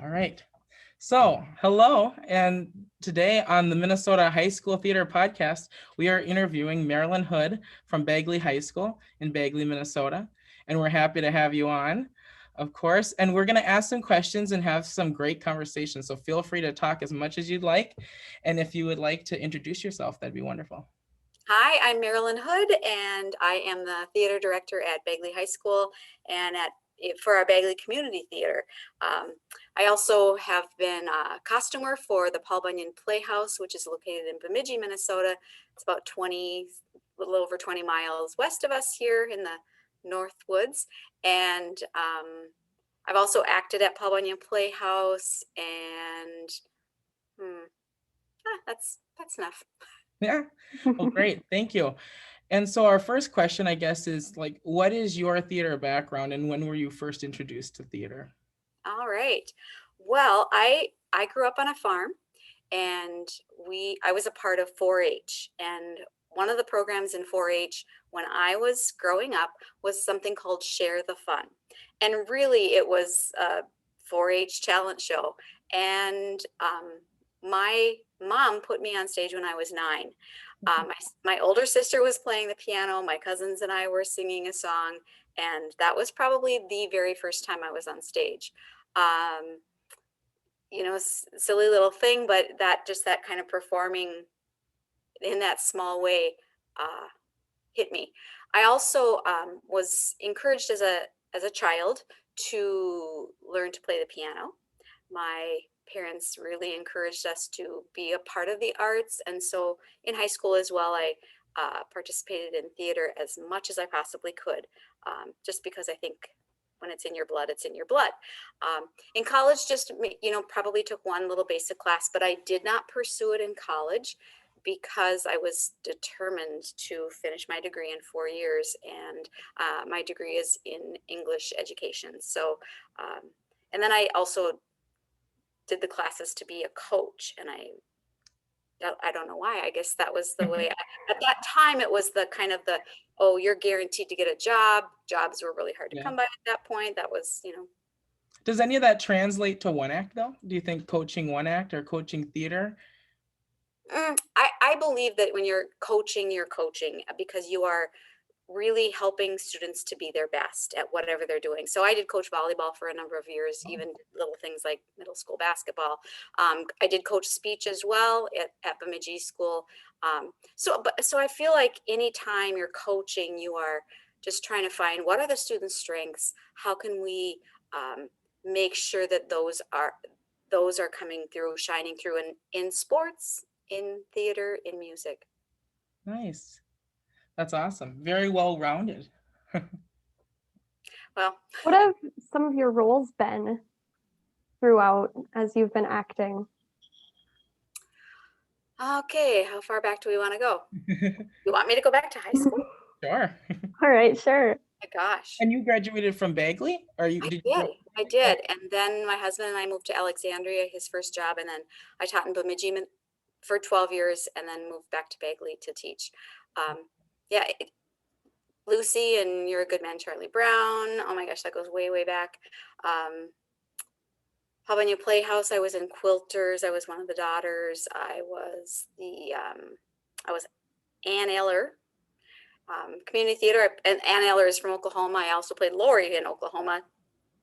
All right. So, hello, and today on the Minnesota High School Theater Podcast, we are interviewing Marilyn Hood from Bagley High School in Bagley, Minnesota, and we're happy to have you on, of course, and we're going to ask some questions and have some great conversations, so feel free to talk as much as you'd like, and if you would like to introduce yourself, that'd be wonderful. Hi, I'm Marilyn Hood, and I am the theater director at Bagley High School and for our Bagley Community Theater. I also have been a costumer for the Paul Bunyan Playhouse, which is located in Bemidji, Minnesota. It's about a little over 20 miles west of us here in the North Woods. And I've also acted at Paul Bunyan Playhouse, and that's enough. Yeah, well, great, thank you. And so our first question, I guess, is like, what is your theater background and when were you first introduced to theater? All right. Well, I grew up on a farm, and I was a part of 4-H, and one of the programs in 4-H when I was growing up was something called Share the Fun. And really it was a 4-H talent show. And my mom put me on stage when I was 9. My older sister was playing the piano, my cousins and I were singing a song, and that was probably the very first time I was on stage. Silly little thing, but that kind of performing in that small way hit me. I also was encouraged as a child to learn to play the piano. My parents really encouraged us to be a part of the arts, and so in high school as well, I participated in theater as much as I possibly could, just because I think when it's in your blood, it's in your blood. In college, probably took one little basic class, but I did not pursue it in college because I was determined to finish my degree in 4 years, and my degree is in English education. So, and then I also did the classes to be a coach, and I don't know why. I guess that was the way. At that time, it was oh, you're guaranteed to get a job. Jobs were really hard to come by at that point. That was, Does any of that translate to one act though? Do you think coaching one act or coaching theater? I believe that when you're coaching because you are really helping students to be their best at whatever they're doing. So I did coach volleyball for a number of years, even little things like middle school basketball. I did coach speech as well at Bemidji School. So I feel like anytime you're coaching, you are just trying to find what are the students' strengths, how can we make sure that those are coming through, shining through in sports, in theater, in music. Nice. That's awesome. Very well-rounded. Well, what have some of your roles been throughout as you've been acting? Okay, how far back do we want to go? You want me to go back to high school? Sure. All right, sure. My gosh. And you graduated from Bagley? I did. And then my husband and I moved to Alexandria, his first job, and then I taught in Bemidji for 12 years and then moved back to Bagley to teach. Lucy and You're a Good Man, Charlie Brown. Oh my gosh, that goes way, way back. Paul Bunyan Playhouse, I was in Quilters. I was one of the daughters. I was Ann Eller. Community theater, and Ann Eller is from Oklahoma. I also played Lori in Oklahoma,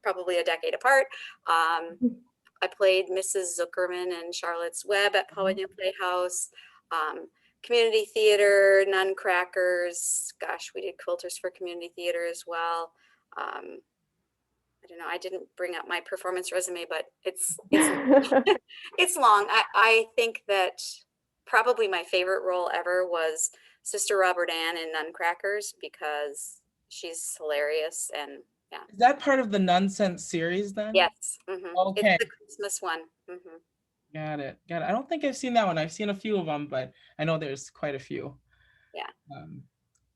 probably a decade apart. I played Mrs. Zuckerman in Charlotte's Web at Paul Bunyan Playhouse. Community theater, Nutcrackers. Gosh, we did Quilters for community theater as well. I don't know. I didn't bring up my performance resume, but it's it's long. I think that probably my favorite role ever was Sister Robert Ann in Nutcrackers because she's hilarious, and yeah. Is that part of the Nonsense series then? Yes. Mm-hmm. Okay. It's the Christmas one. Mm-hmm. Got it. I don't think I've seen that one. I've seen a few of them, but I know there's quite a few. Yeah.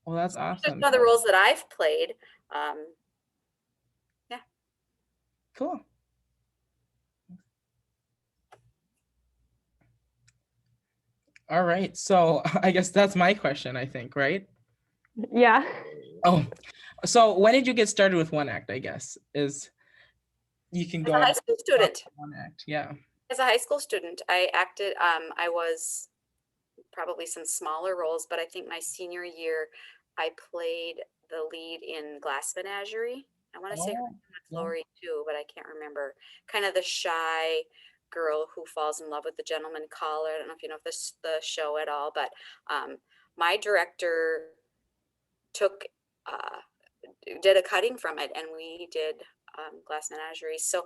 Well, that's awesome. Just other roles that I've played. Yeah. Cool. All right. So I guess that's my question, I think, right? Yeah. Oh, so when did you get started with one act, I guess, is you can As a go high school student, one act. Yeah. as a high school student, I acted, I was probably some smaller roles, but I think my senior year, I played the lead in Glass Menagerie. I want to say Oh, yeah. Flory too, but I can't remember. Kind of the shy girl who falls in love with the gentleman caller. I don't know if you know this the show at all, but my director took did a cutting from it, and we did Glass Menagerie. So,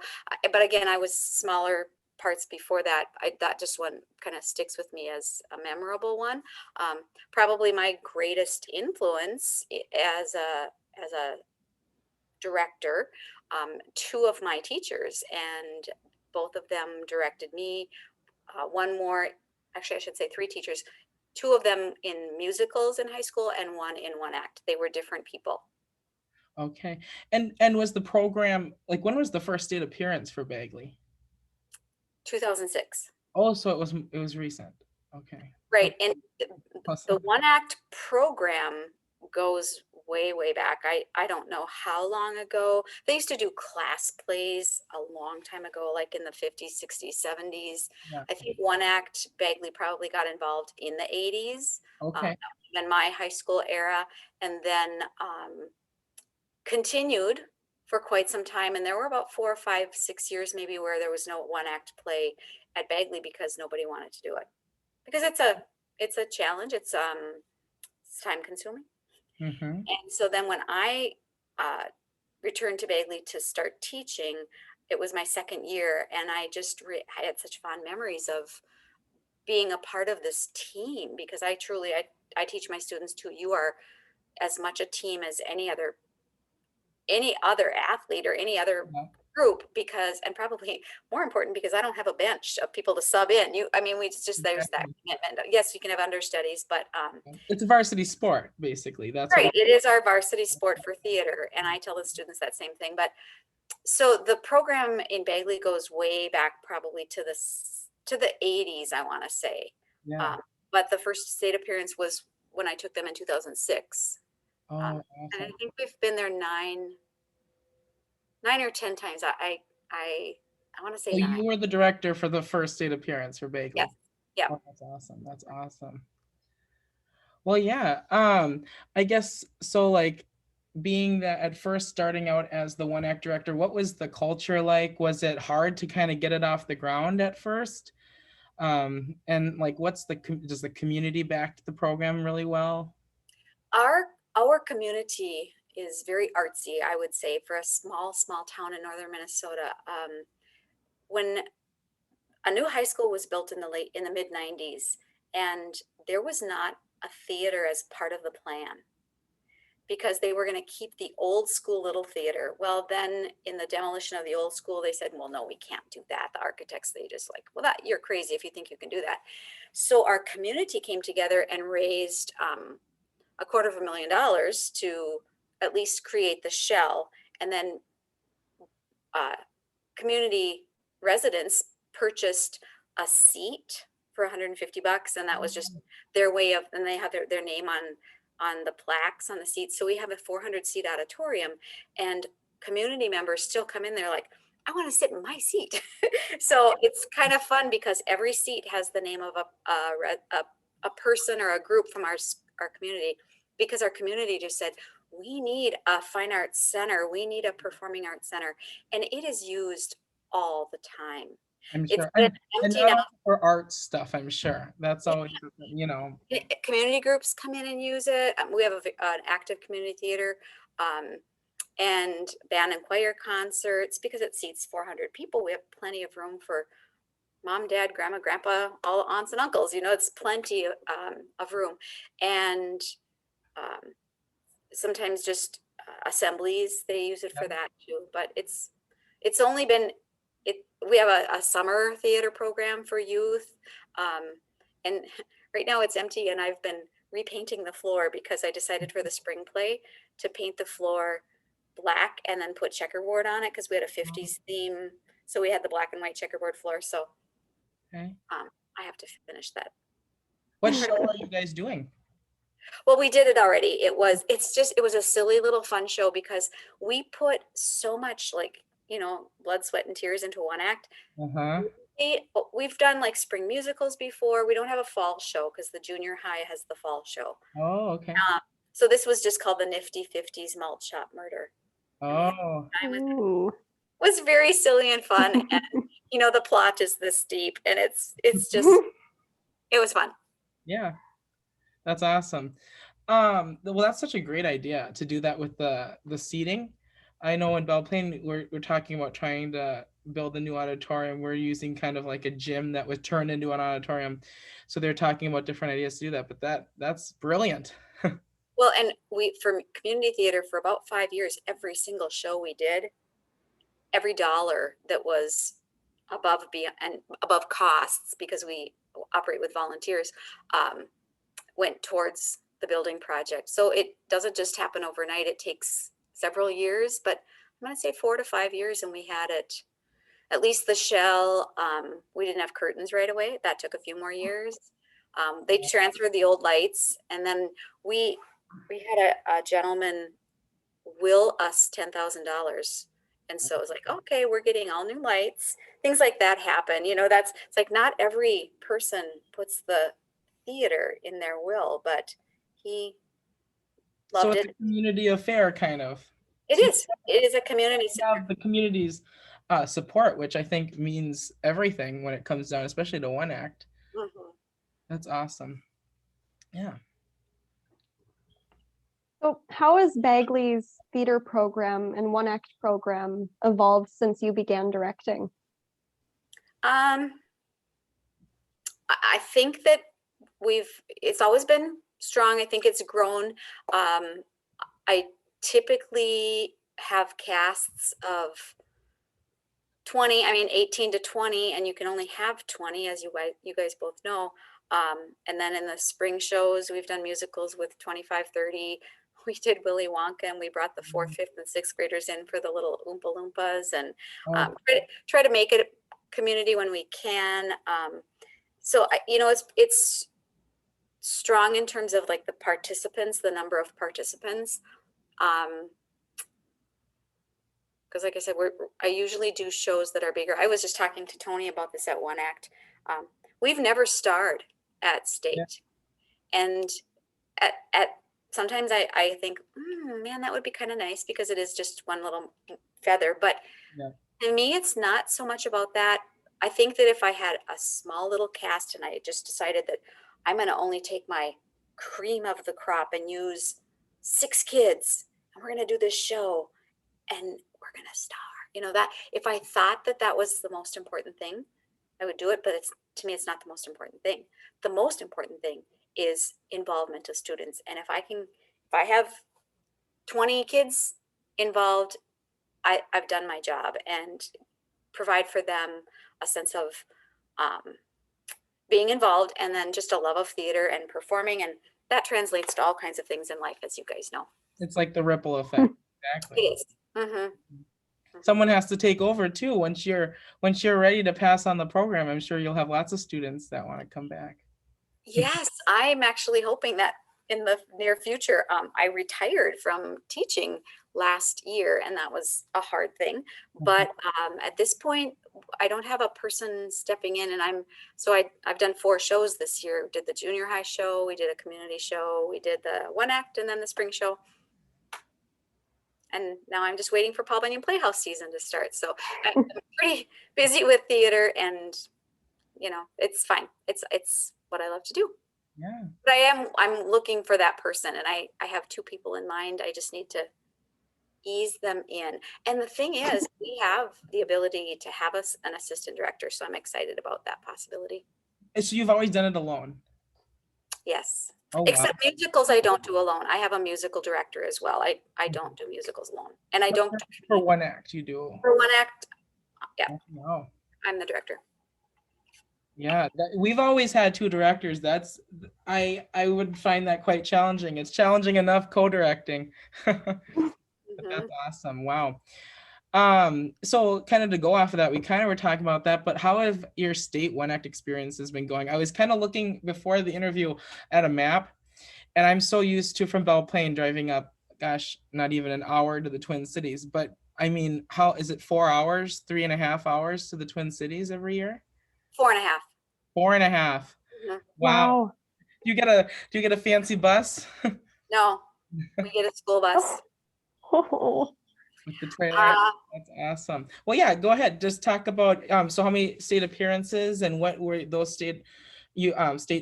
but again, I was smaller parts before that. That just one kind of sticks with me as a memorable one. Probably my greatest influence as a director, two of my teachers, and both of them directed me. One more, actually, I should say three teachers. Two of them in musicals in high school, and one in one act. They were different people. Okay. And was the program like when was the first state appearance for Bagley? 2006. Oh, so it was recent. Okay. Right. And the Awesome. one act program goes way, way back. I don't know how long ago. They used to do class plays a long time ago, like in the 50s, 60s, 70s. Yeah. I think one act Bagley probably got involved in the 80s, Okay. in my high school era, and then continued for quite some time. And there were about 4 or 5, 6 years maybe where there was no one act play at Bagley because nobody wanted to do it. Because it's a challenge. It's time consuming. Mm-hmm. And so then when I returned to Bagley to start teaching, it was my second year, and I just I had such fond memories of being a part of this team, because I truly I teach my students too. You are as much a team as any other athlete or any other Yeah. group, because, and probably more important, because I don't have a bench of people to sub in. I mean, we just, there's that Exactly. commitment. Yes, you can have understudies, but It's a varsity sport, basically. That's right, what it is our varsity sport for theater, and I tell the students that same thing. But so the program in Bagley goes way back, probably to the 80s, I want to say. yeah. But the first state appearance was when I took them in 2006. Oh, And I awesome. think we've been there nine or 10 times. I want to say So 9. you were the director for the first state appearance for Bagley. Yes. Yeah. Oh, that's awesome. That's awesome. Well, yeah. I guess so, like being that at first starting out as the one act director, what was the culture like? Was it hard to kind of get it off the ground at first? And like does the community back the program really well? Our community is very artsy, I would say, for a small town in northern Minnesota. When a new high school was built in the mid 90s, and there was not a theater as part of the plan, because they were going to keep the old school little theater. Well, then in the demolition of the old school, they said, well, no, we can't do that. The architects, they just like, well, that you're crazy if you think you can do that. So our community came together and raised $250,000 to at least create the shell. And then community residents purchased a seat for $150, and that was just their way of, and they have their name on the plaques on the seats. So we have a 400 seat auditorium, and community members still come in there like, I want to sit in my seat. So it's kind of fun because every seat has the name of a person or a group from our community, because our community just said, we need a fine arts center, we need a performing arts center, and it is used all the time. I'm It's sure. been And empty not now. only for art stuff, I'm sure. That's always, Community groups come in and use it. We have an active community theater, and band and choir concerts, because it seats 400 people. We have plenty of room for mom, dad, grandma, grandpa, all aunts and uncles. It's plenty of room. And sometimes just assemblies, they use it for that too. But it's only been we have a summer theater program for youth, and right now it's empty, and I've been repainting the floor because I decided for the spring play to paint the floor black and then put checkerboard on it, because we had a 50s theme, so we had the black and white checkerboard floor. So okay. I have to finish that. What show are you guys doing? Well, we did it already. It was a silly little fun show, because we put so much like blood, sweat, and tears into one act. Uh-huh. We've done like spring musicals before. We don't have a fall show because the junior high has the fall show. Oh, okay. So this was just called the Nifty 50s Malt Shop Murder. And we had Oh, time with Ooh. was very silly and fun. And the plot is this deep, and it's just it was fun. yeah, that's awesome. Well, that's such a great idea to do that with the seating. I know in Belle Plaine we're talking about trying to build a new auditorium. We're using kind of like a gym that was turned into an auditorium. So they're talking about different ideas to do that, but that's brilliant. Well, and we for community theater for about 5 years, every single show we did, every dollar that was above costs, because we operate with volunteers, went towards the building project. So it doesn't just happen overnight. It takes several years, but I'm going to say 4 to 5 years, and we had it. At least the shell. We didn't have curtains right away. That took a few more years. They transferred the old lights, and then we had a gentleman will us $10,000. And so it was like, okay, we're getting all new lights. Things like that happen. It's like not every person puts the theater in their will, but he So loved it's a it. community affair kind of. It So is. It is a community you center. have the community's support, which I think means everything when it comes down, especially to one act. Mhm. That's awesome. Yeah. So, how has Bagley's theater program and one act program evolved since you began directing? I think that it's always been strong. I think it's grown. I typically have casts of 20, 18 to 20, and you can only have 20, as you guys both know. And then in the spring shows, we've done musicals with 25, 30. We did Willy Wonka, and we brought the fourth, fifth, and sixth graders in for the little Oompa Loompas, and Oh, try to make it a community when we can. So it's strong in terms of like the participants, the number of participants. Because like I said, I usually do shows that are bigger. I was just talking to Tony about this at one act. We've never starred at state, and at sometimes I think, man, that would be kind of nice because it is just one little feather. But yeah. to me, it's not so much about that. I think that if I had a small little cast and I just decided that I'm going to only take my cream of the crop and use 6 kids, and we're going to do this show, and we're going to star. That if I thought that that was the most important thing, I would do it. But to me, it's not the most important thing. The most important thing is involvement of students. And if I have 20 kids involved, I've done my job and provide for them a sense of being involved, and then just a love of theater and performing. And that translates to all kinds of things in life, as you guys know. It's like the ripple effect. Exactly. It is. Mm-hmm. Someone has to take over too. Once you're ready to pass on the program, I'm sure you'll have lots of students that want to come back. Yes, I'm actually hoping that in the near future. I retired from teaching last year, and that was a hard thing. But at this point, I don't have a person stepping in, and I've done 4 shows this year. We did the junior high show, we did a community show, we did the one act, and then the spring show. And now I'm just waiting for Paul Bunyan Playhouse season to start. So I'm pretty busy with theater, and it's fine. It's what I love to do. Yeah. But I'm looking for that person, and I have 2 people in mind. I just need to ease them in. And the thing is, we have the ability to have an assistant director, so I'm excited about that possibility. So you've always done it alone? Yes. Oh, wow. Except musicals, I don't do alone. I have a musical director as well. I don't do musicals alone, and I don't for one act. You do for one act. Yeah. Oh, wow. I'm the director. Yeah, we've always had 2 directors. I would find that quite challenging. It's challenging enough co-directing. That's awesome. Wow. So kind of to go off of that, we kind of were talking about that, but how have your state one act experiences been going? I was kind of looking before the interview at a map, and I'm so used to from Belle Plaine driving up, gosh, not even an hour to the Twin Cities, but I mean, how is it 4 hours, 3.5 hours to the Twin Cities every year? 4.5. 4.5. Mhm. Wow. Wow. Do you get a fancy bus No, we get a school bus. Oh, with the trailer? Uh, That's awesome. Well, yeah, go ahead. Just talk about so how many state appearances and what were those state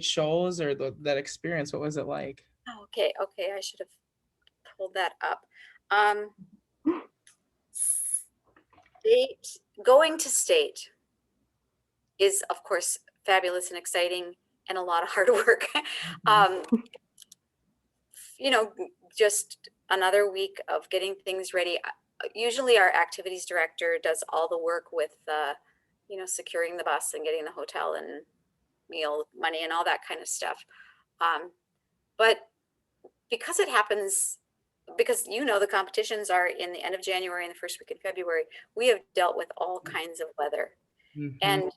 shows or that experience? What was it like? okay, I should have pulled that up. Um, state, going to state is, of course, fabulous and exciting and a lot of hard work. Mhm. um, you know, just another week of getting things ready. Usually our activities director does all the work with, securing the bus and getting the hotel and meal money and all that kind of stuff. But because it happens, because the competitions are in the end of January and the first week in February, we have dealt with all kinds of weather. Mhm. And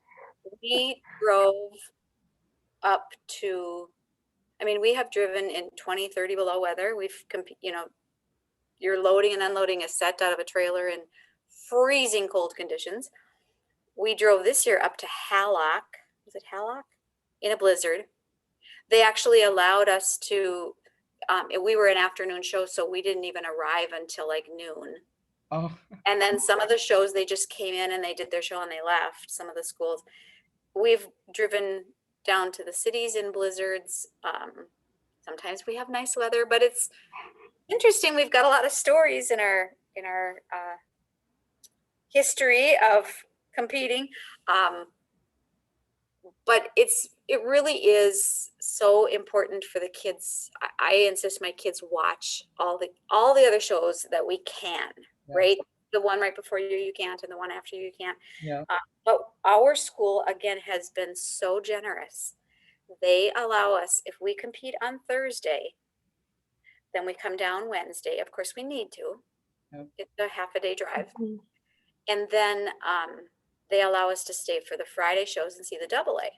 we drove up to, we have driven in 20, 30 below weather. You're loading and unloading a set out of a trailer in freezing cold conditions. We drove this year up to Hallock. Was it Hallock? In a blizzard. They actually allowed us to, we were an afternoon show, so we didn't even arrive until like noon. Oh, And then some of the shows, they just came in and they did their show and they left, some of the schools. We've driven down to the cities in blizzards. Sometimes we have nice weather, but it's interesting. We've got a lot of stories in our history of competing. But it really is so important for the kids. I insist my kids watch all the other shows that we can, yes. right? The one right before you can't, and the one after you can't. Yeah. But our school again has been so generous. They allow us, if we compete on Thursday, then we come down Wednesday. Of course, we need to. Yep. It's a half a day drive. mhm. And then they allow us to stay for the Friday shows and see the double A.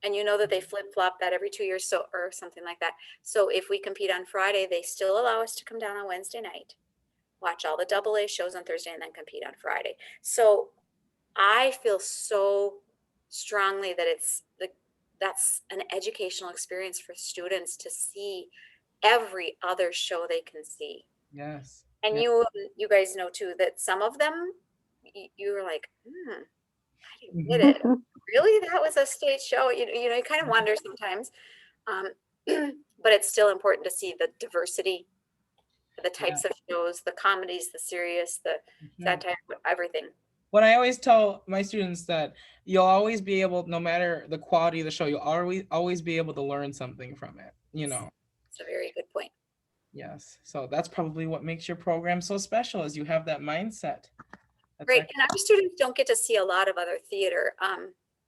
And you know that they flip flop that every 2 years, so or something like that. So if we compete on Friday, they still allow us to come down on Wednesday night, watch all the double A shows on Thursday, and then compete on Friday. So I feel so strongly that that's an educational experience for students to see every other show they can see. Yes. And Yeah. you guys know too that some of them you were like, I didn't get Mhm. it. Really? That was a stage show? You kind of wonder sometimes. Um, but it's still important to see the diversity, the Yeah. types of shows, the comedies, the serious, the Sure. satire, everything. What I always tell my students that you'll always be able, no matter the quality of the show, you'll always be able to learn something from it. It's a very good point. Yes. So that's probably what makes your program so special, is you have that mindset. That's Right. And our students don't get to see a lot of other theater.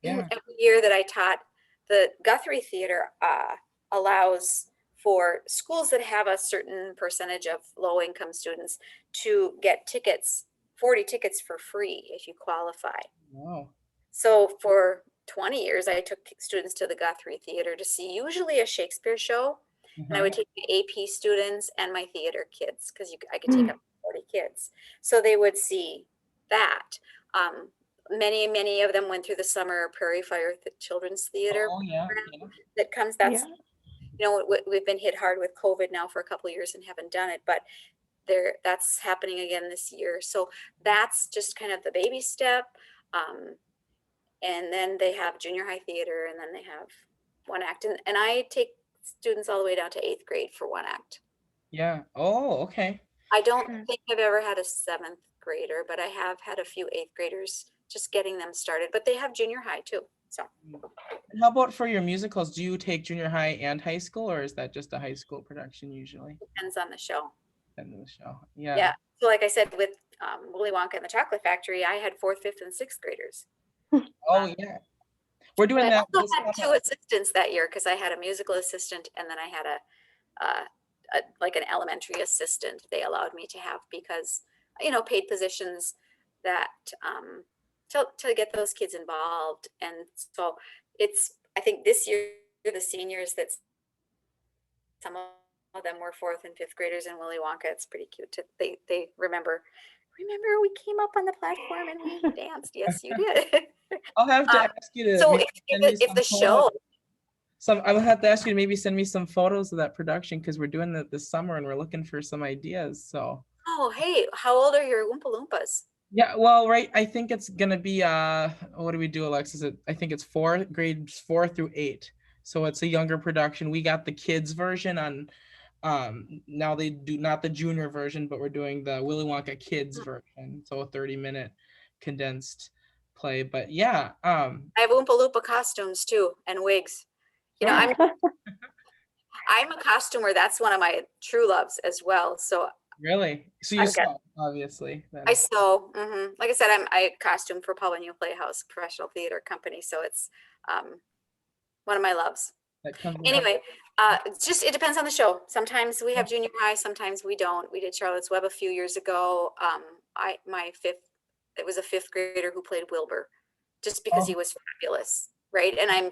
yeah. Every year that I taught, the Guthrie Theater allows for schools that have a certain percentage of low income students to get tickets, 40 tickets for free if you qualify. Wow. So for 20 years, I took students to the Guthrie Theater to see usually a Shakespeare show. And I would take the AP students and my theater kids, because I could take up 40 kids. So they would see that. Many of them went through the summer Prairie Fire Children's Theater Oh yeah. program that comes. Yeah. We've been hit hard with COVID now for a couple of years and haven't done it, but that's happening again this year. So that's just kind of the baby step. And then they have junior high theater, and then they have one act. And I take students all the way down to 8th grade for one act. Yeah. Oh, okay. I don't Sure. think I've ever had a 7th grader, but I have had a few 8th graders, just getting them started. But they have junior high too. So And how about for your musicals? Do you take junior high and high school, or is that just a high school production usually? depends on the show. End of the show. Yeah. Yeah. So like I said, with Willy Wonka and the Chocolate Factory, I had 4th, 5th, and 6th graders. Oh yeah. We're But doing I that also this had summer. 2 assistants that year, because I had a musical assistant and then I had like an elementary assistant. They allowed me to have, because paid positions that to get those kids involved. And so I think this year the seniors, that some of them were 4th and 5th graders in Willy Wonka. It's pretty cute. They remember remember we came up on the platform and we danced. Yes, you did. I'll have to Um, ask you to so maybe send me if some the photos. show, I will have to ask you to maybe send me some photos of that production because we're doing that this summer and we're looking for some ideas. So oh, hey, how old are your Oompa Loompas? yeah, well, right. I think it's gonna be what do we do, Alexis? I think it's grades 4 through 8. So it's a younger production. We got the kids version on now they do not the junior version, but we're doing the Willy Wonka kids version. So a 30-minute condensed play. But yeah, I have Oompa Loompa costumes too and wigs. You know, I'm a costumer. That's one of my true loves as well. So really. So you I've got saw, obviously, I then. sew. Like I said, I costume for Paul Bunyan Playhouse professional theater company. So it's one of my loves. That comes in. Anyway, it's just it depends on the show. Sometimes we have junior high, sometimes we don't. We did Charlotte's Web a few years ago. It was a fifth grader who played Wilbur, just because he Oh, was fabulous, right? And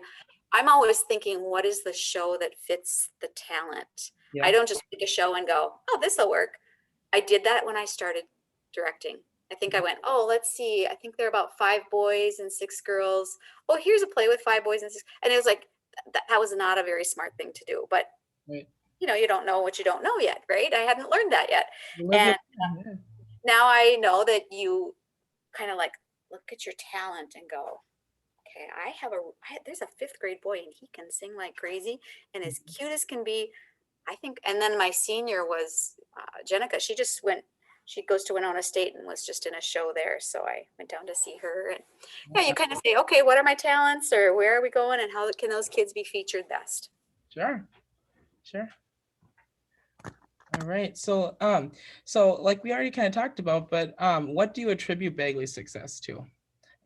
I'm always thinking, what is the show that fits the talent? I yeah. don't just pick a show and go, oh, this will work. I did that when I started directing. I think I went, oh, let's see. I think there are about 5 boys and 6 girls. Oh, here's a play with 5 boys and 6. And it was like, that was not a very smart thing to do. But, Right. you don't know what you don't know yet, right? I hadn't learned that yet. You live And with- yeah. now I know that you kind of like look at your talent and go, okay, there's a 5th grade boy and he can sing like crazy and as cute as can be. I think, and then my senior was Jenica. She goes to Winona State and was just in a show there. So I went down to see her. And yeah, you kind of say, okay, what are my talents or where are we going and how can those kids be featured best? Sure. Sure. All right. So like we already kind of talked about, but what do you attribute Bagley's success to?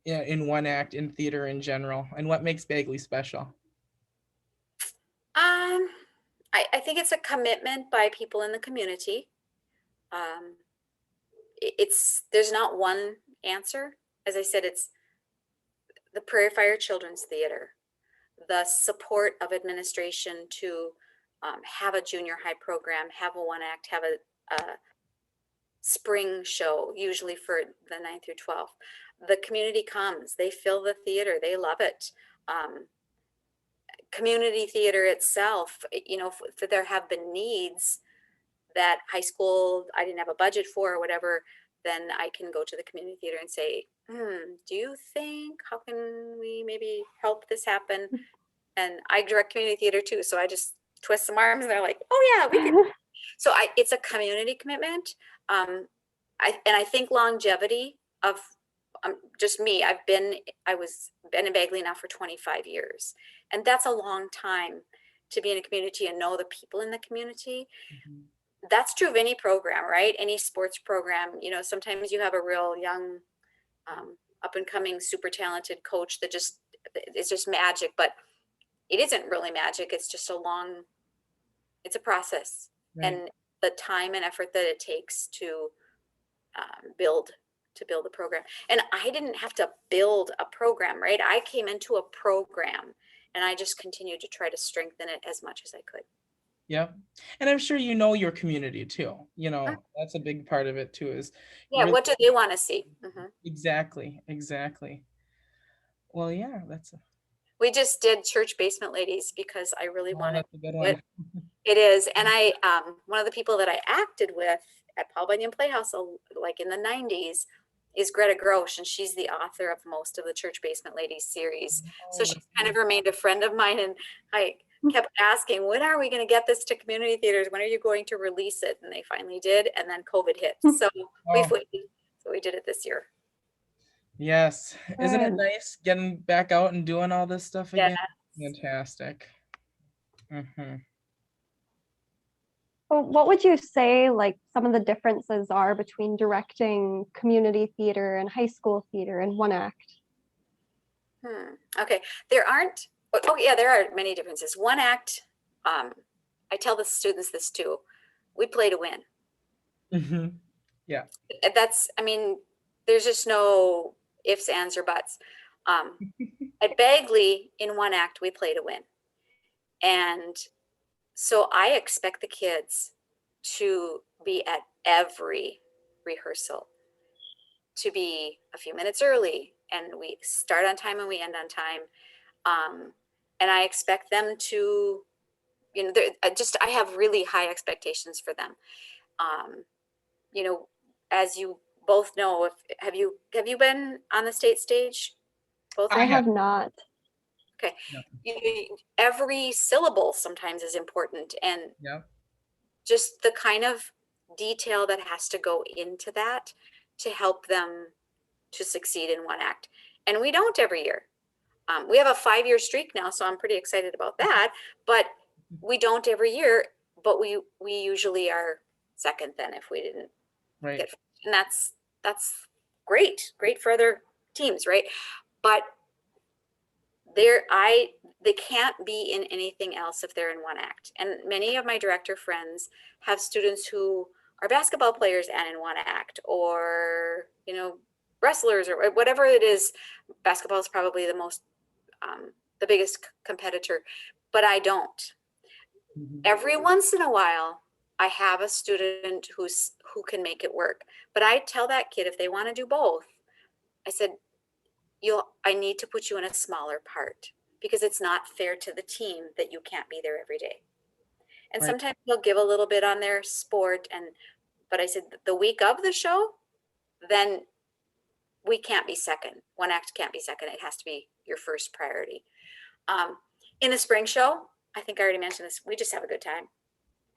In one act, in theater in general, and what makes Bagley special? I think it's a commitment by people in the community. There's not one answer. As I said, it's the Prairie Fire Children's Theater, the support of administration to have a junior high program, have a one act, have a spring show, usually for the 9th through 12th. The community comes, they fill the theater, they love it. Community theater itself, if there have been needs that high school I didn't have a budget for or whatever, then I can go to the community theater and say, do you think, how can we maybe help this happen? And I direct community theater too. So I just twist some arms and they're like, oh yeah, we can. So it's a community commitment. I think longevity of just me, I was been in Bagley now for 25 years. And that's a long time to be in a community and know the people in the community. Mhm. That's true of any program, right? Any sports program. Sometimes you have a real young, up and coming, super talented coach that is just magic, but it isn't really magic. It's just it's a process. Right. And the time and effort that it takes to build a program. And I didn't have to build a program, right? I came into a program and I just continued to try to strengthen it as much as I could. Yeah. And I'm sure you know your community too. That's a big part of it too, is Yeah, really. what do they want to see? Exactly. Well, yeah, We just did Church Basement Ladies because I really wanted that's a good it. one. It is. And one of the people that I acted with at Paul Bunyan Playhouse, like in the 90s, is Greta Grosch, and she's the author of most of the Church Basement Ladies series. So Oh, she's kind of remained a friend of mine, and I kept asking, when are we going to get this to community theaters? When are you going to release it? And they finally did, and then COVID hit. So we've waited. So we did it this year. Yes. Isn't it Good. nice getting back out and doing all this stuff Yeah. again? Fantastic. Well, what would you say like some of the differences are between directing community theater and high school theater in one act? Okay, there aren't. Oh yeah, there are many differences. One act. I tell the students this too. We play to win. Yeah. There's just no ifs, ands, or buts. At Bagley, in one act, we play to win. And so I expect the kids to be at every rehearsal. to be a few minutes early, and we start on time and we end on time. And I expect them to, I have really high expectations for them. You know, as you both know, have you been on the state stage? Both of I I you? have have. not. Okay. Yeah. Every syllable sometimes is important, and Yeah. just the kind of detail that has to go into that to help them to succeed in one act. And we don't every year. We have a 5-year streak now, so I'm pretty excited about that. But we don't every year. But we usually are second then if we didn't Right. get, and that's great for other teams, right? But they can't be in anything else if they're in one act. And many of my director friends have students who are basketball players and in one act, or wrestlers, or whatever it is. Basketball is probably the biggest competitor, but I don't. Mhm. Every once in a while I have a student who can make it work, but I tell that kid, if they want to do both, I said, I need to put you in a smaller part, because it's not fair to the team that you can't be there every day. And Right. sometimes they'll give a little bit on their sport, but I said, the week of the show, then we can't be second. One act can't be second. It has to be your first priority. In the spring show, I think I already mentioned this, we just have a good time.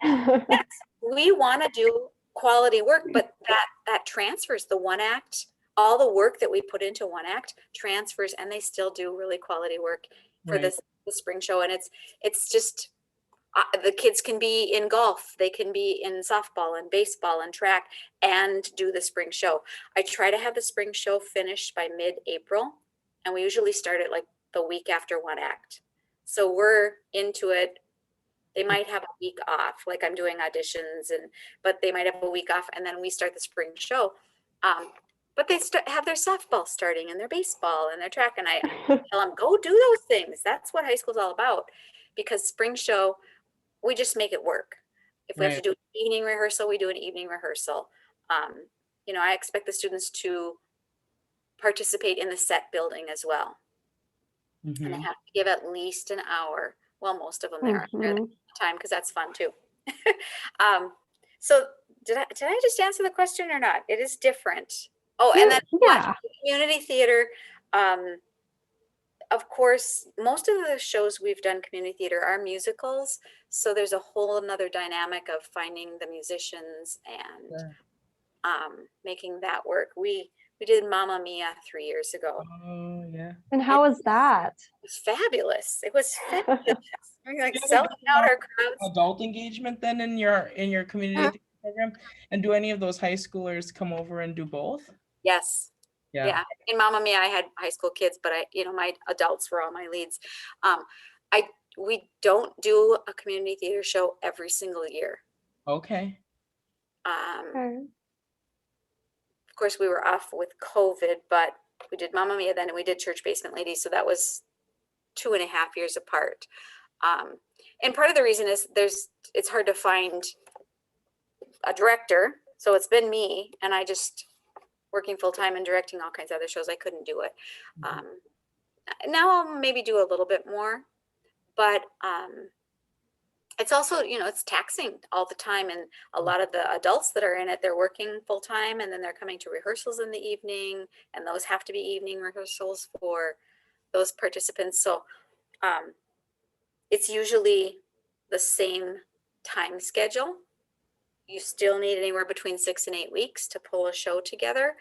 Yes, we want to do quality work, but that transfers. The one act, all the work that we put into one act transfers, and they still do really quality work for Right. the spring show. And it's just, the kids can be in golf, they can be in softball and baseball and track, and do the spring show. I try to have the spring show finished by mid-April, and we usually start it like the week after one act. So we're into it. They might have a week off, like I'm doing auditions, but they might have a week off, and then we start the spring show. But they have their softball starting, and their baseball and their track, and I tell them, go do those things. That's what high school's all about. Because spring show, we just make it work. If we have to Right. do an evening rehearsal, we do an evening rehearsal. I expect the students to participate in the set building as well, and they Mhm. have to give at least an hour. Well, most of them there Mhm. time, because that's fun too. So did I just answer the question or not? It is different. Oh, and then Yeah. community theater. Of course, most of the shows we've done community theater are musicals, so there's a whole another dynamic of finding the musicians and Sure. making that work. We did Mamma Mia 3 years ago. Oh yeah. And It how was that? was fabulous. It was fabulous. We're like Do you have a selling good out amount our crowds. of adult engagement then in your community theater program? And do any of those high schoolers come over and do both? Yes. Yeah. Yeah. In Mamma Mia, I had high school kids, but my adults were all my leads. I We don't do a community theater show every single year. Okay. Okay. Of course, we were off with COVID, but we did Mamma Mia then, and we did Church Basement Ladies. So that was 2.5 years apart. And part of the reason is it's hard to find a director. So it's been me, and I just working full time and directing all kinds of other shows. I couldn't do it. Now I'll maybe do a little bit more, but it's also, it's taxing all the time. And a lot of the adults that are in it, they're working full time, and then they're coming to rehearsals in the evening, and those have to be evening rehearsals for those participants. So it's usually the same time schedule. You still need anywhere between 6 and 8 weeks to pull a show together.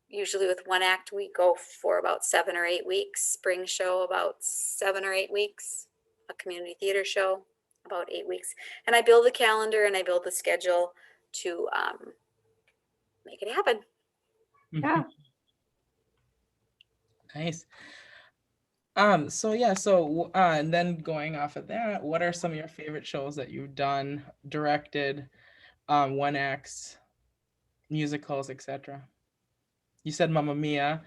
Usually with one act, we go for about 7 or 8 weeks. Spring show, about 7 or 8 weeks. A community theater show, about 8 weeks. And I build the calendar and I build the schedule to make it happen. Yeah. Nice. And then going off of that, what are some of your favorite shows that you've done, directed, one acts, musicals, etc.? You said Mamma Mia.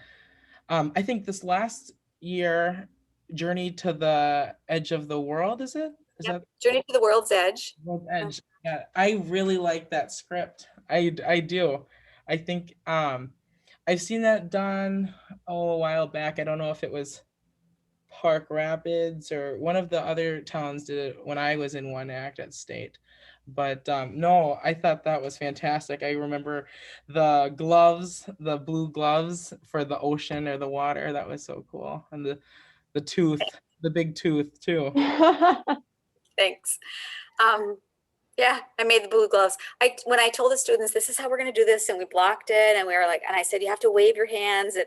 I think this last year, Journey to the Edge of the World, is it? Is Yep. that Journey to the World's Edge. World's Edge? Yeah, I really like that script. I do. I think I've seen that done a while back. I don't know if it was Park Rapids or one of the other towns did it when I was in one act at state. But no, I thought that was fantastic. I remember the gloves, the blue gloves for the ocean or the water. That was so cool. And the tooth, the big tooth too. Thanks. Yeah, I made the blue gloves. When I told the students, this is how we're going to do this, and we blocked it, and we were like, and I said, you have to wave your hands, and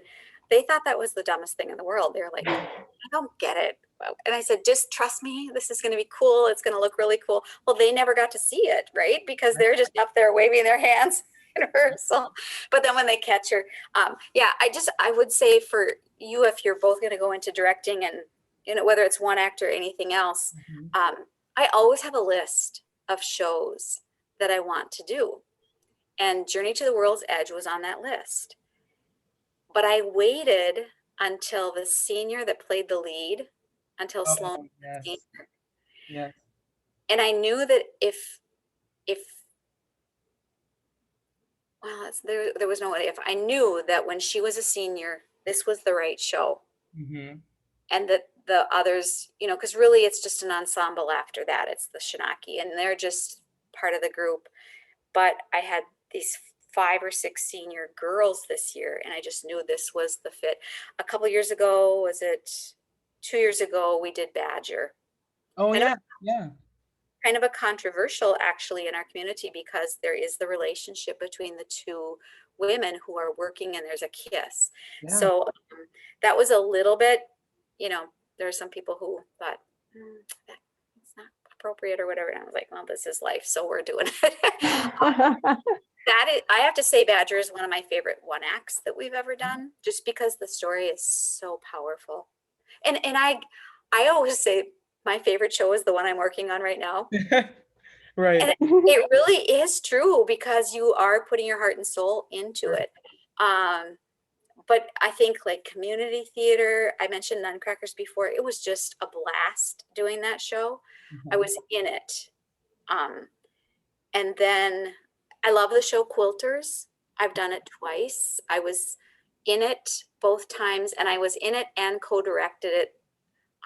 they thought that was the dumbest thing in the world. They were like, I don't get it. And I said, just trust me, this is going to be cool. It's going to look really cool. Well, they never got to see it, right? Because they're just up there waving their hands in rehearsal. But then when they catch her, yeah, I would say for you, if you're both going to go into directing and, you know, whether it's one act or anything else, I always have a list of shows that I want to do. And Journey to the World's Edge was on that list. But I waited until the senior that played the lead, until Sloan. Yes. Yes. And I knew that if well, there was no if. I knew that when she was a senior, this was the right show. And that the others, you know, because really it's just an ensemble after that. It's the Shinaki, and they're just part of the group. But I had these 5 or 6 senior girls this year, and I just knew this was the fit. A couple years ago, was it 2 years ago, we did Badger. Oh, yeah. Kind of a controversial actually in our community, because there is the relationship between the 2 women who are working, and there's a kiss. Yeah. So that was a little bit, you know, there are some people who thought that's not appropriate or whatever. And I was like, well, this is life, so we're doing it. I have to say, Badger is one of my favorite one acts that we've ever done, just because the story is so powerful. And I always say my favorite show is the one I'm working on right now. Right. And it really is true, because you are putting your heart and soul into it. But I think like community theater, I mentioned Nutcrackers before, it was just a blast doing that show. I was in it. And then I love the show Quilters. I've done it twice. I was in it both times, and I was in it and co-directed it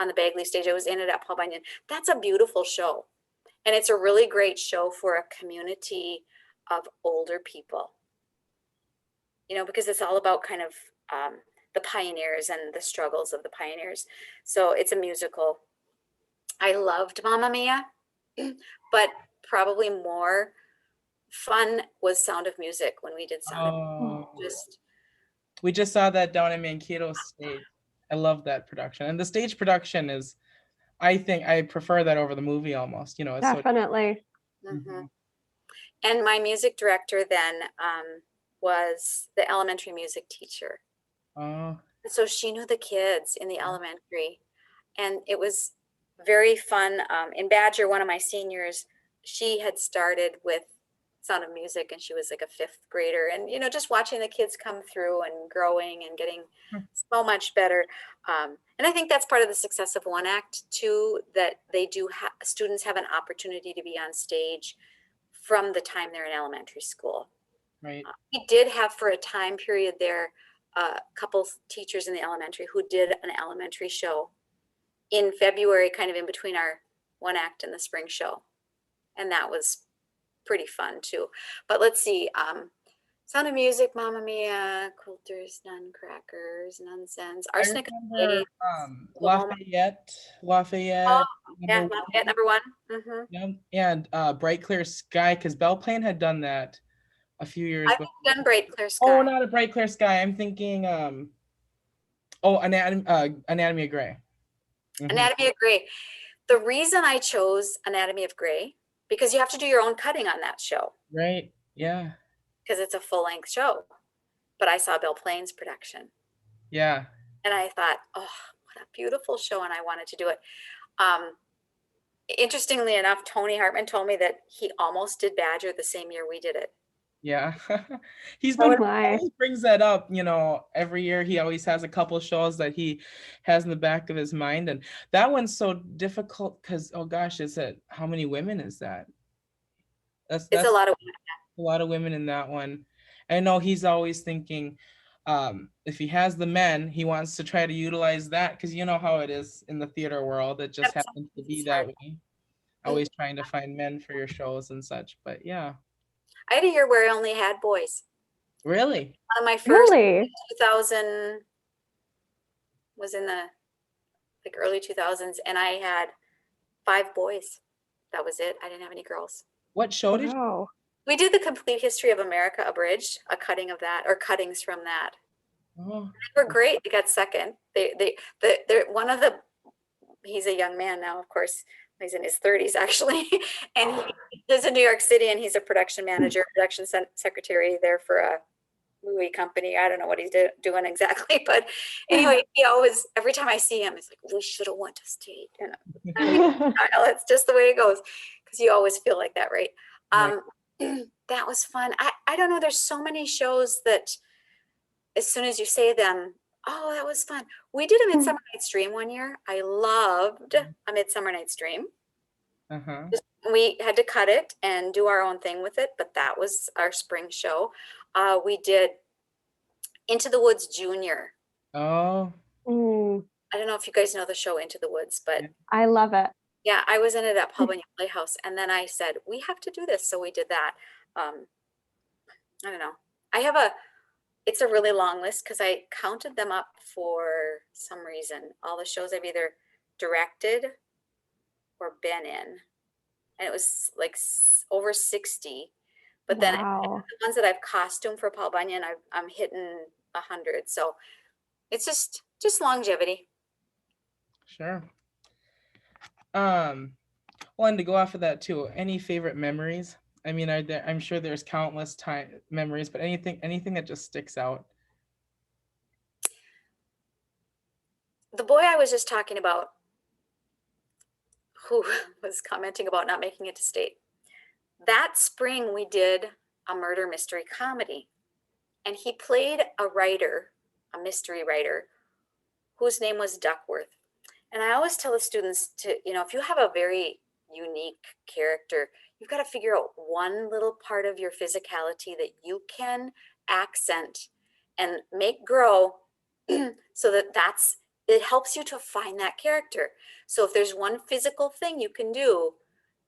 on the Bagley stage. I was in it at Paul Bunyan. That's a beautiful show. And it's a really great show for a community of older people. You know, because it's all about kind of the pioneers and the struggles of the pioneers. So it's a musical. I loved Mamma Mia, but probably more fun was Sound of Music when we did Sound of Music. We just saw that down in Mankato State. I love that production. And the stage production is, I think I prefer that over the movie almost, you know. It's Definitely. So, and my music director then was the elementary music teacher. So she knew the kids in the elementary, and it was very fun. In Badger, one of my seniors, she had started with Sound of Music, and she was like a 5th grader, and you know, just watching the kids come through and growing and getting so much better. And I think that's part of the success of one act too, that they do students have an opportunity to be on stage from the time they're in elementary school. Right. We did have for a time period there a couple teachers in the elementary who did an elementary show in February, kind of in between our one act and the spring show. And that was pretty fun too. But let's see, Sound of Music, Mamma Mia, Quilters, Nutcrackers, Nonsense, Arsenic. Lafayette. Oh, yeah, Lafayette number 1. Yeah, and Bright Clear Sky, because Belle Plaine had done that a few years before. I've done Bright Clear Sky. Oh, not a Bright Clear Sky. I'm thinking, Anatomy of Grey. Anatomy of Grey. The reason I chose Anatomy of Grey, because you have to do your own cutting on that show. Right. Yeah. Because it's a full-length show. But I saw Belle Plaine's production. Yeah. And I thought, oh, what a beautiful show, and I wanted to do it. Interestingly enough, Tony Hartman told me that he almost did Badger the same year we did it. Yeah. He always brings that up, you know, every year. He always has a couple shows that he has in the back of his mind. And that one's so difficult because, oh gosh, how many women is that? That's a lot of women. A lot of women in that one. I know he's always thinking, if he has the men, he wants to try to utilize that, because you know how it is in the theater world. It just Yep, happens to sometimes be it's that hard. way. Always trying to find men for your shows and such. But yeah, I had a year where I only had boys. really. One of my first Really? 2000 was in the like early 2000s, and I had 5 boys. That was it. I didn't have any girls. What show did you? Wow. We did the complete history of America abridged, a cutting of that, or cuttings from that. Oh, They were great. They got second. They're one of the. He's a young man now, of course. He's in his 30s actually, and he lives in New York City, and he's a production manager, production secretary there for a movie company. I don't know what he's doing exactly, but anyway, he always, every time I see him, it's like, we should have went to state. You know, I mean, it's just the way it goes, because you always feel like that, right? right. That was fun. I don't know. There's so many shows that as soon as you say them, oh, that was fun. We did a Midsummer Night's Dream one year. I loved a Midsummer Night's Dream. Uh-huh. We had to cut it and do our own thing with it, but that was our spring show. We did Into the Woods Junior. Oh, Mm, I don't know if you guys know the show Into the Woods, but yeah. I love it. yeah, I was in it at Paul Bunyan Playhouse, and then I said, we have to do this. So we did that. I don't know. I have it's a really long list because I counted them up for some reason. All the shows I've either directed or been in. And it was like over 60. But then Wow. the ones that I've costumed for Paul Bunyan, I'm hitting 100. So it's just longevity. Sure. Well, and to go off of that too, any favorite memories? I mean, I'm sure there's countless time memories, but anything that just sticks out. The boy I was just talking about, who was commenting about not making it to state, that spring we did a murder mystery comedy, and he played a writer, a mystery writer, whose name was Duckworth. And I always tell the students to, if you have a very unique character, you've got to figure out one little part of your physicality that you can accent and make grow so it helps you to find that character. So if there's one physical thing you can do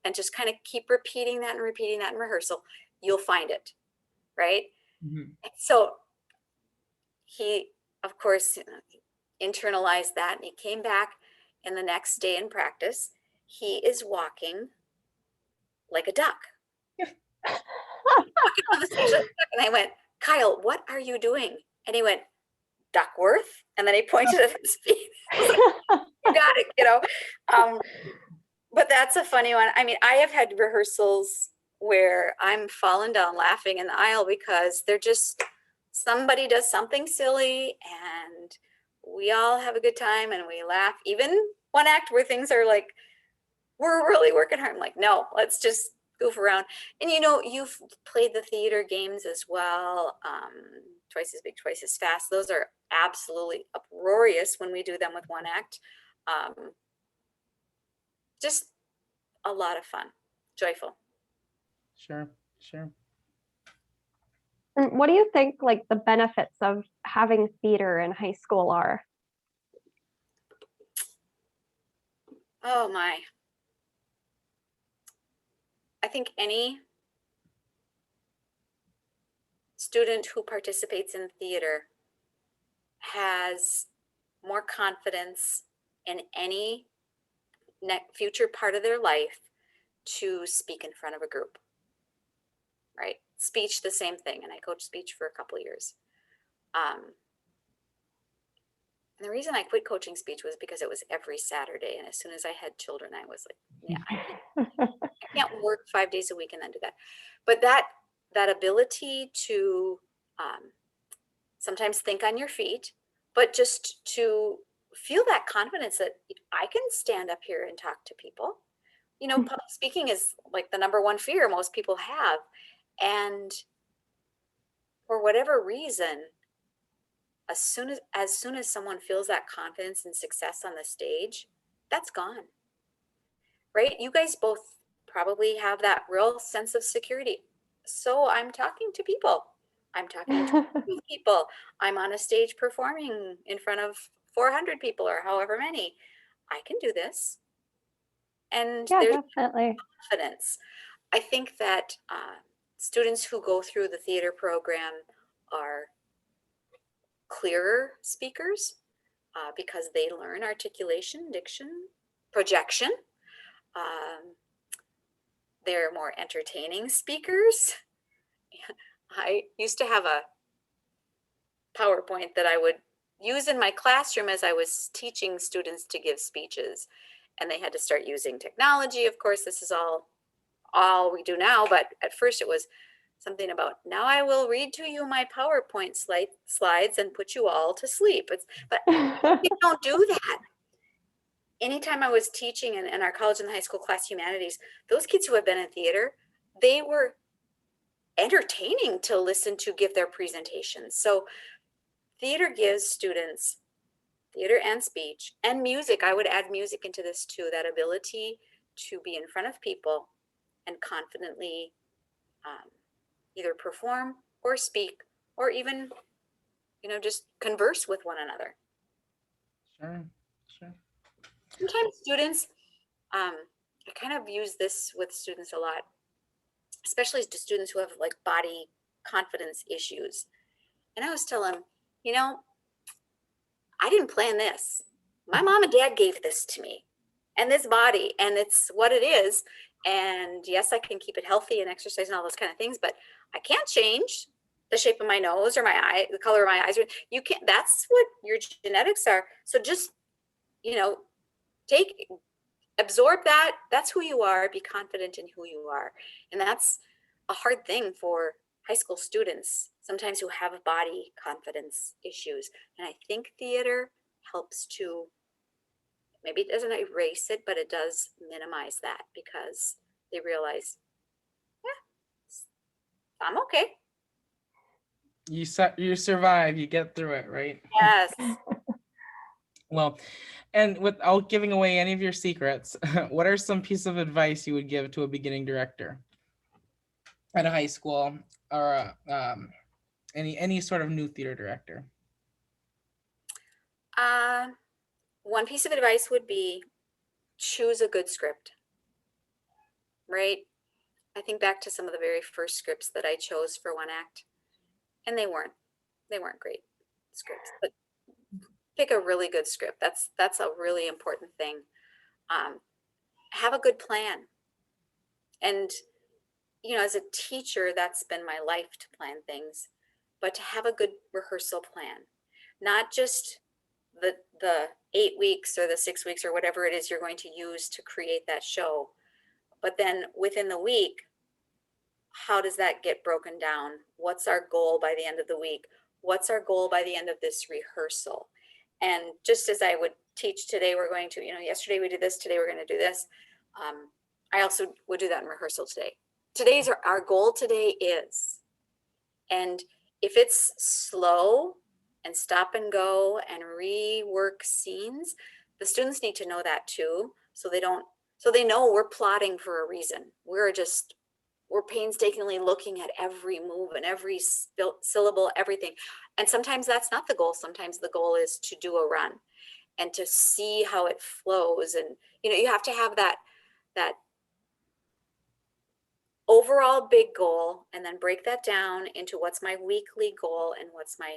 and just kind of keep repeating that in rehearsal, you'll find it, right? Mm-hmm. So he, of course, internalized that, and he came back, and the next day in practice, he is walking like a duck. Walking on the stage like a duck. And I went, Kyle, what are you doing? And he went, Duckworth. And then he pointed at his feet. I was like, you got it, but that's a funny one. I mean, I have had rehearsals where I'm falling down laughing in the aisle because they're just, somebody does something silly and we all have a good time and we laugh. Even one act where things are like, we're really working hard. I'm like, no, let's just goof around. And you've played the theater games as well. Twice as big, twice as fast. Those are absolutely uproarious when we do them with one act. Just a lot of fun, joyful. Sure. And what do you think like the benefits of having theater in high school are? Oh my. I think any student who participates in theater has more confidence in any future part of their life to speak in front of a group, right? Speech, the same thing. And I coached speech for a couple of years. And the reason I quit coaching speech was because it was every Saturday. And as soon as I had children, I was like, yeah, I can't work 5 days a week and then do that. But that ability to sometimes think on your feet, but just to feel that confidence that I can stand up here and talk to people. Public speaking is like the number one fear most people have. And for whatever reason, as soon as someone feels that confidence and success on the stage, that's gone. Right? You guys both probably have that real sense of security. So I'm talking to people. I'm talking to people. I'm on a stage performing in front of 400 people or however many. I can do this. And Yeah, there's definitely. confidence. I think that students who go through the theater program are clearer speakers because they learn articulation, diction, projection. Um, they're more entertaining speakers. I used to have a PowerPoint that I would use in my classroom as I was teaching students to give speeches, and they had to start using technology. Of course, this is all we do now, but at first it was something about, now I will read to you my PowerPoint slides and put you all to sleep. But you don't do that. Anytime I was teaching in our college and high school class humanities, those kids who have been in theater, they were entertaining to listen to give their presentations. So theater gives students theater and speech and music. I would add music into this too, that ability to be in front of people and confidently either perform or speak or even, just converse with one another. Sure, sure. Sometimes students, I kind of use this with students a lot, especially to students who have like body confidence issues. And I always tell them, I didn't plan this. My mom and dad gave this to me and this body, and it's what it is. And yes, I can keep it healthy and exercise and all those kind of things, but I can't change the shape of my nose or my eye, the color of my eyes. You can't, that's what your genetics are. So just, absorb that. That's who you are. Be confident in who you are. And that's a hard thing for high school students, sometimes who have body confidence issues. And I think theater helps to, maybe it doesn't erase it, but it does minimize that because they realize, yeah, I'm okay. You survive, you get through it, right? Yes. Well, and without giving away any of your secrets, what are some pieces of advice you would give to a beginning director at a high school or any sort of new theater director? One piece of advice would be choose a good script, right? I think back to some of the very first scripts that I chose for one act, and they weren't great scripts, but pick a really good script. That's a really important thing. Have a good plan. And, as a teacher, that's been my life, to plan things, but to have a good rehearsal plan, not just the 8 weeks or the 6 weeks or whatever it is you're going to use to create that show, but then within the week, how does that get broken down? What's our goal by the end of the week? What's our goal by the end of this rehearsal? And just as I would teach today, we're going to, yesterday we did this, today we're going to do this. I also would do that in rehearsal today. Today's our goal today is, and if it's slow and stop and go and rework scenes, the students need to know that too. So they know we're plotting for a reason. We're painstakingly looking at every move and every syllable, everything. And sometimes that's not the goal. Sometimes the goal is to do a run and to see how it flows. And, you have to have that overall big goal and then break that down into what's my weekly goal and what's my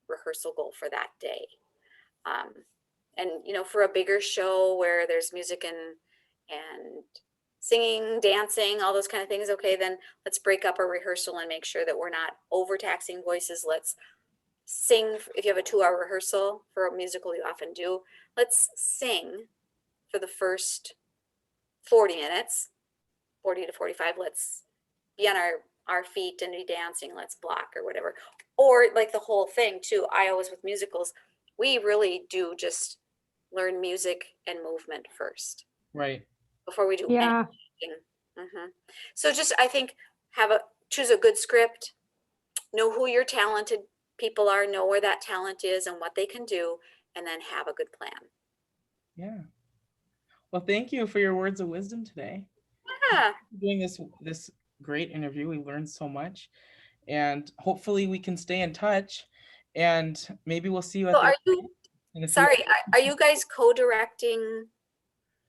rehearsal goal for that day. And, for a bigger show where there's music and singing, dancing, all those kind of things, okay, then let's break up our rehearsal and make sure that we're not overtaxing voices. Let's sing. If you have a 2-hour rehearsal for a musical, you often do, let's sing for the first 40 minutes, 40 to 45. Let's be on our feet and be dancing. Let's block or whatever. Or like the whole thing too, I always, with musicals, we really do just learn music and movement first. Right. Before we do Yeah. anything. So just, I think, choose a good script, know who your talented people are, know where that talent is and what they can do, and then have a good plan. Yeah. Well, thank you for your words of wisdom today. Yeah. Doing this great interview, we learned so much, and hopefully we can stay in touch, and maybe we'll see you at So the are you, in the future. sorry, are you guys co-directing this?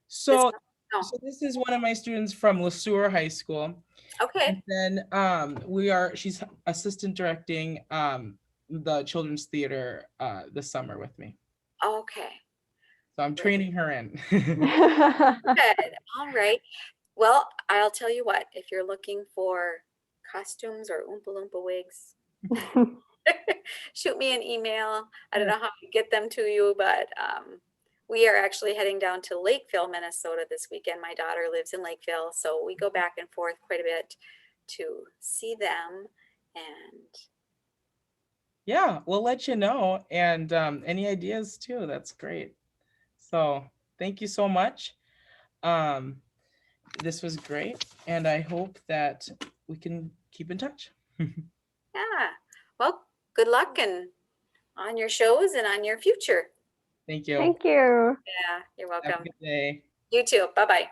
So, No. so this is one of my students from LeSueur High School. Okay, And then she's assistant directing the children's theater this summer with me. okay, So I'm training her in. good, all right. Well, I'll tell you what, if you're looking for costumes or Oompa Loompa wigs, shoot me an email. I don't know how to get them to you, but we are actually heading down to Lakeville, Minnesota this weekend. My daughter lives in Lakeville, so we go back and forth quite a bit to see them. And Yeah, we'll let you know. And any ideas too, that's great. So thank you so much. This was great. And I hope that we can keep in touch. yeah, well, good luck and on your shows and on your future. Thank you. Thank you. Yeah, you're Have a welcome. good day. You too. Bye-bye.